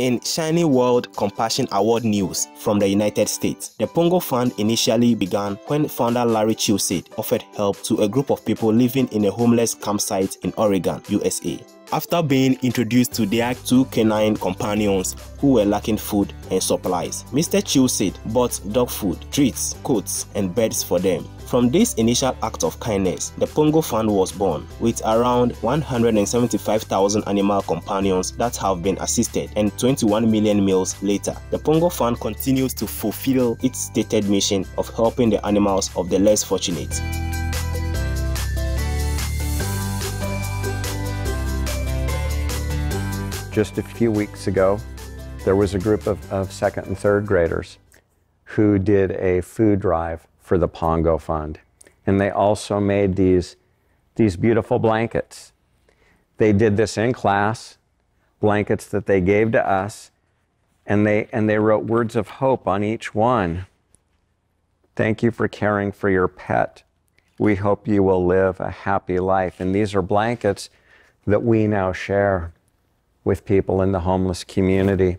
In Shiny World Compassion Award news from the United States, the Pongo Fund initially began when founder Larry Chilsett offered help to a group of people living in a homeless campsite in Oregon, USA. After being introduced to their 2 canine companions who were lacking food and supplies, Mr. Chilsett bought dog food, treats, coats, and beds for them. From this initial act of kindness, the Pongo Fund was born, with around 175,000 animal companions that have been assisted, and 21 million meals later. The Pongo Fund continues to fulfill its stated mission of helping the animals of the less fortunate. Just a few weeks ago, there was a group of second and third graders who did a food drive for the Pongo Fund. And they also made these beautiful blankets. They did this in class, blankets that they gave to us, and they wrote words of hope on each one. Thank you for caring for your pet. We hope you will live a happy life. And these are blankets that we now share with people in the homeless community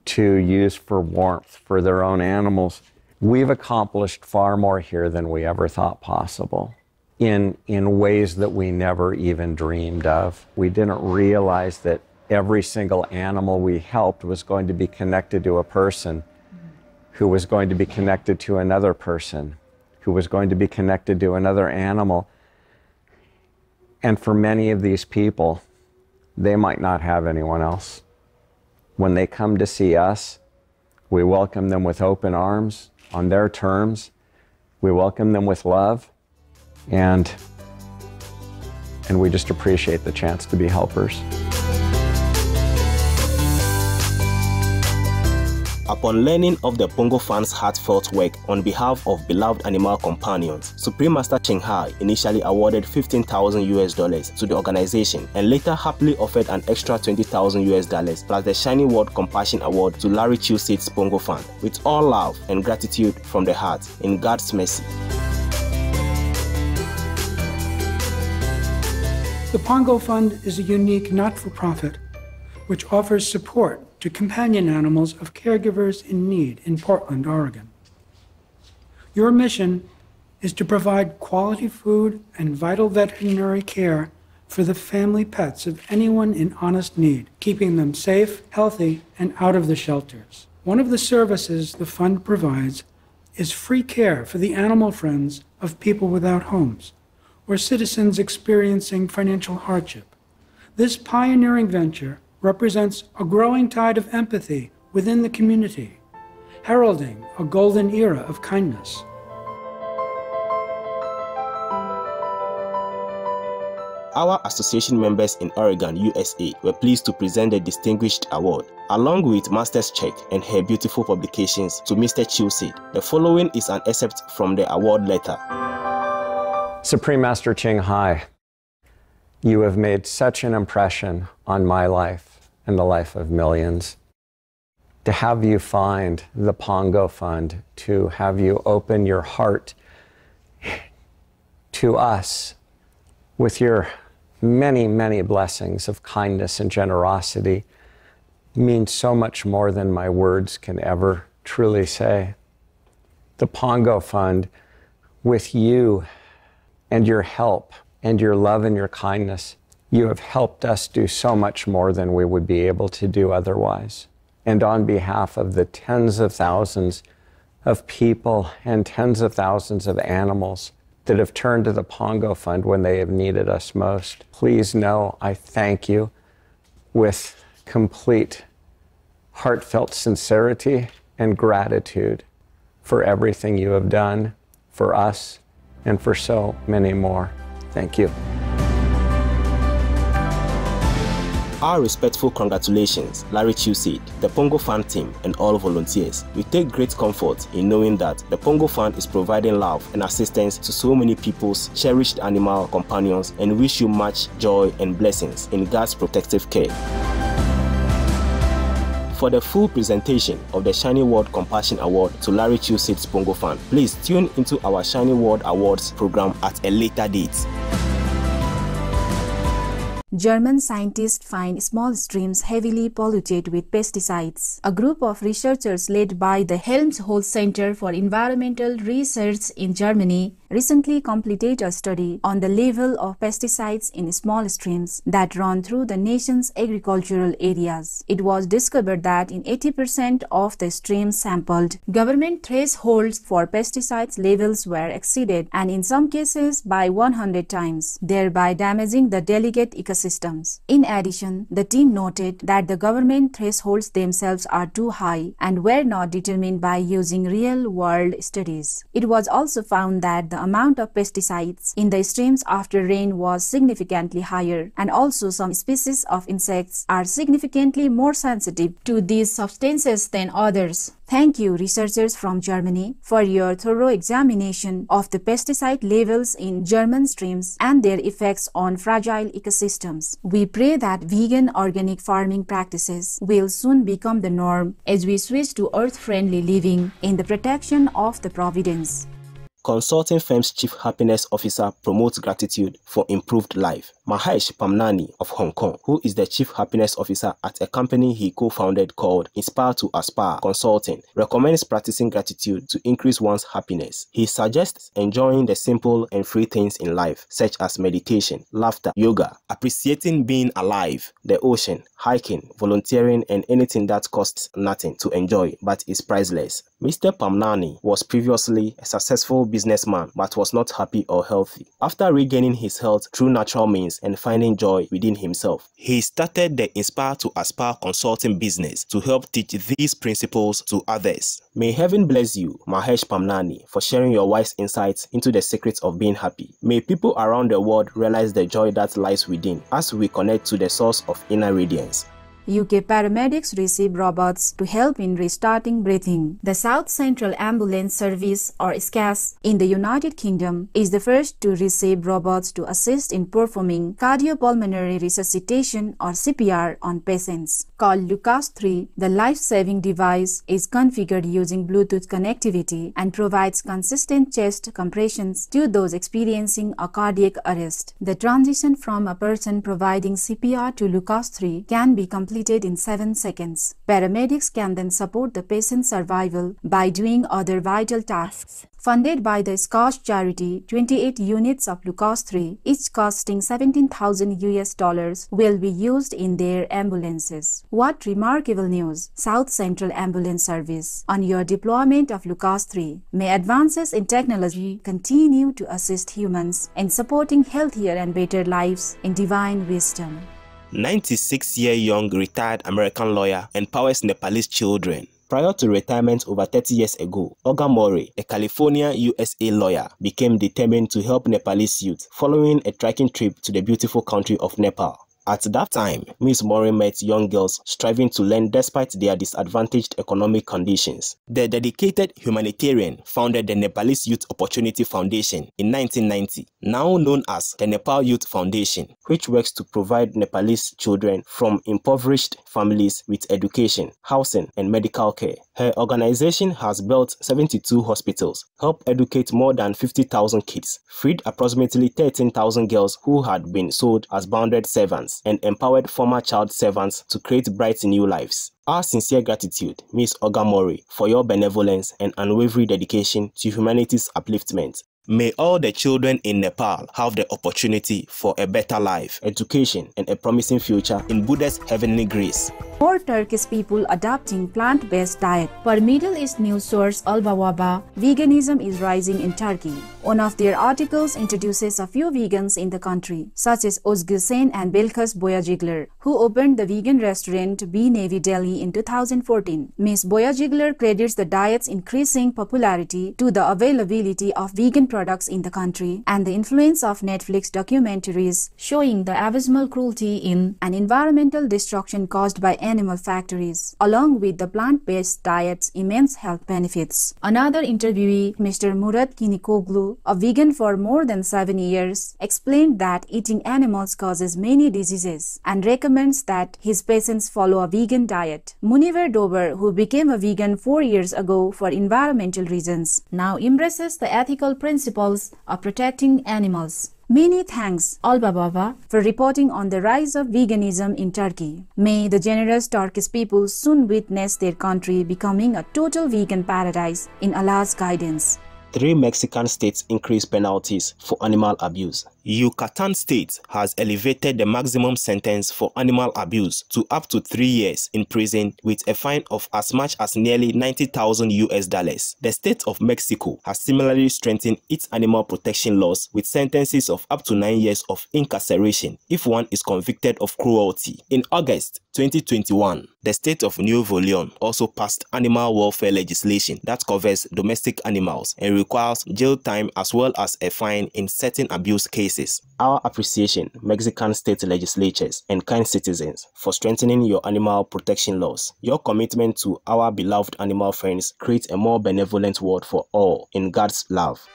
to use for warmth for their own animals. We've accomplished far more here than we ever thought possible in ways that we never even dreamed of. We didn't realize that every single animal we helped was going to be connected to a person who was going to be connected to another person, who was going to be connected to another animal. And for many of these people, they might not have anyone else. When they come to see us, we welcome them with open arms, on their terms. We welcome them with love, and we just appreciate the chance to be helpers. Upon learning of the Pongo Fund's heartfelt work on behalf of beloved animal companions, Supreme Master Ching initially awarded $15,000 to the organization and later happily offered an extra $20,000 plus the Shiny World Compassion Award to Larry Chilsett's Pongo Fund, with all love and gratitude from the heart, in God's mercy. The Pongo Fund is a unique not-for-profit which offers support to companion animals of caregivers in need in Portland, Oregon. Your mission is to provide quality food and vital veterinary care for the family pets of anyone in honest need, keeping them safe, healthy, and out of the shelters. One of the services the fund provides is free care for the animal friends of people without homes or citizens experiencing financial hardship. This pioneering venture represents a growing tide of empathy within the community, heralding a golden era of kindness. Our association members in Oregon, USA were pleased to present the distinguished award, along with Master's check and her beautiful publications to Mr. Chilsett. The following is an excerpt from the award letter. Supreme Master Ching Hai, you have made such an impression on my life and the life of millions. To have you find the Pongo Fund, to have you open your heart to us with your many, many blessings of kindness and generosity means so much more than my words can ever truly say. The Pongo Fund, with you and your help and your love and your kindness, you have helped us do so much more than we would be able to do otherwise. And on behalf of the tens of thousands of people and tens of thousands of animals that have turned to the Pongo Fund when they have needed us most, please know I thank you with complete heartfelt sincerity and gratitude for everything you have done for us and for so many more. Thank you. Our respectful congratulations, Larry Chilsett, the Pongo Fund team, and all volunteers. We take great comfort in knowing that the Pongo Fund is providing love and assistance to so many people's cherished animal companions, and wish you much joy and blessings in God's protective care. For the full presentation of the Shiny World Compassion Award to Larry Chilsett's Pongo Fund, please tune into our Shiny World Awards program at a later date. German scientists find small streams heavily polluted with pesticides. A group of researchers led by the Helmholtz Center for Environmental Research in Germany recently completed a study on the level of pesticides in small streams that run through the nation's agricultural areas. It was discovered that in 80% of the streams sampled, government thresholds for pesticides levels were exceeded, and in some cases by 100 times, thereby damaging the delicate ecosystems. In addition, the team noted that the government thresholds themselves are too high and were not determined by using real-world studies. It was also found that the amount of pesticides in the streams after rain was significantly higher, and also some species of insects are significantly more sensitive to these substances than others. Thank you, researchers from Germany, for your thorough examination of the pesticide levels in German streams and their effects on fragile ecosystems. We pray that vegan organic farming practices will soon become the norm as we switch to earth-friendly living in the protection of the providence. Consulting firm's chief happiness officer promotes gratitude for improved life. Mahesh Pamnani of Hong Kong, who is the chief happiness officer at a company he co-founded called Inspire to Aspire Consulting, recommends practicing gratitude to increase one's happiness. He suggests enjoying the simple and free things in life, such as meditation, laughter, yoga, appreciating being alive, the ocean, hiking, volunteering, and anything that costs nothing to enjoy but is priceless. Mr. Pamnani was previously a successful businessman but was not happy or healthy. After regaining his health through natural means and finding joy within himself, he started the Inspire to Aspire consulting business to help teach these principles to others. May heaven bless you, Mahesh Pamnani, for sharing your wise insights into the secrets of being happy. May people around the world realize the joy that lies within as we connect to the source of inner radiance. UK paramedics receive robots to help in restarting breathing. The South Central Ambulance Service, or SCAS, in the United Kingdom is the first to receive robots to assist in performing cardiopulmonary resuscitation, or CPR, on patients. Called Lucas 3, the life-saving device is configured using Bluetooth connectivity and provides consistent chest compressions to those experiencing a cardiac arrest. The transition from a person providing CPR to Lucas 3 can be completed in 7 seconds. Paramedics can then support the patient's survival by doing other vital tasks. Funded by the Scotch charity, 28 units of Lucas 3, each costing $17,000 will be used in their ambulances. What remarkable news, South Central Ambulance Service, on your deployment of Lucas 3. May advances in technology continue to assist humans in supporting healthier and better lives in divine wisdom. 96-year-young retired American lawyer empowers Nepalese children. Prior to retirement over 30 years ago, Olga Murray, a California, USA lawyer, became determined to help Nepalese youth following a trekking trip to the beautiful country of Nepal. At that time, Ms. Murray met young girls striving to learn despite their disadvantaged economic conditions. The dedicated humanitarian founded the Nepalese Youth Opportunity Foundation in 1990, now known as the Nepal Youth Foundation, which works to provide Nepalese children from impoverished families with education, housing, and medical care. Her organization has built 72 hospitals, helped educate more than 50,000 kids, freed approximately 13,000 girls who had been sold as bonded servants, and empowered former child servants to create bright new lives. Our sincere gratitude, Ms. Olga Murray, for your benevolence and unwavering dedication to humanity's upliftment. May all the children in Nepal have the opportunity for a better life, education, and a promising future in Buddha's heavenly grace. More Turkish people adopting plant-based diet. Per Middle East news source Al Bawaba, veganism is rising in Turkey. One of their articles introduces a few vegans in the country, such as Özgür Sen and Belkıs Boyacıglar, who opened the vegan restaurant Be Nevi Delhi in 2014. Ms. Boyacıglar credits the diet's increasing popularity to the availability of vegan products in the country and the influence of Netflix documentaries showing the abysmal cruelty in and environmental destruction caused by animal factories, along with the plant-based diet's immense health benefits. Another interviewee, Mr. Murat Kinikoglu, a vegan for more than 7 years, explained that eating animals causes many diseases and recommends that his patients follow a vegan diet. Muniver Dober, who became a vegan 4 years ago for environmental reasons, now embraces the ethical principles of protecting animals. Many thanks, Albababa, for reporting on the rise of veganism in Turkey. May the generous Turkish people soon witness their country becoming a total vegan paradise in Allah's guidance. 3 Mexican states increase penalties for animal abuse. Yucatan State has elevated the maximum sentence for animal abuse to up to 3 years in prison with a fine of as much as nearly $90,000. The state of Mexico has similarly strengthened its animal protection laws with sentences of up to 9 years of incarceration if one is convicted of cruelty. In August 2021, the state of Nuevo León also passed animal welfare legislation that covers domestic animals and requires jail time as well as a fine in certain abuse cases. Our appreciation, Mexican state legislatures and kind citizens, for strengthening your animal protection laws. Your commitment to our beloved animal friends creates a more benevolent world for all in God's love.